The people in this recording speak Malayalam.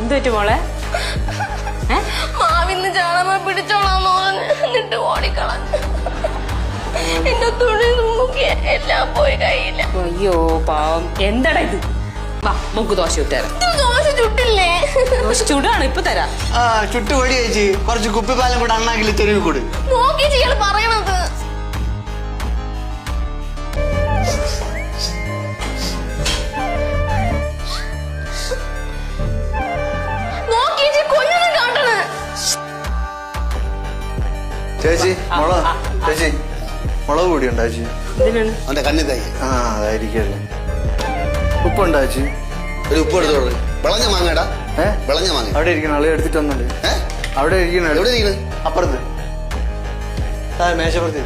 എന്ത് പറ്റും മോളെ? മാവിന്ന് ചാണകം പിടിച്ചോളാന്ന് പറഞ്ഞു എന്നിട്ട് ഓടിക്കളഞ്ഞു. എന്റെ തുണി നോക്കി എല്ലാം പോയി കയ്യില്ല. അയ്യോ പാവം. എന്താടാ ഇത്? വാ നമുക്ക് ദോശ ഇട്ടുതരാം. ദോശ ചുട്ടില്ലേ? ദോശ ചൂടാണ്, ഇപ്പൊ തരാം. ചുട്ടു പൊടി ചേച്ചി. കുറച്ച് കുപ്പിപ്പാലം കൂടെ അണ്ണാക്കിൽ തെരുവ് കൂട്. നോക്കി ഇയാള് പറയണത്. ചേച്ചി ചേച്ചി മുളക് പൊടി ഉണ്ടോ ചേച്ചി? അവന്റെ കണ്ണിത്തായി. അതായിരിക്കല്ലേ. ഉപ്പുണ്ടോ ചേച്ചി? ഒരു ഉപ്പ് എടുത്തോളൂ. വിളഞ്ഞ മാങ്ങടാ. വിളഞ്ഞ മാങ്ങ അവിടെ ഇരിക്കണം. ആള് എടുത്തിട്ട് വന്നുണ്ട്. അവിടെ ഇരിക്കണം. എവിടെ ഇരിക്കണ്? അപ്പുറത്ത് മേശപ്പുറത്ത്.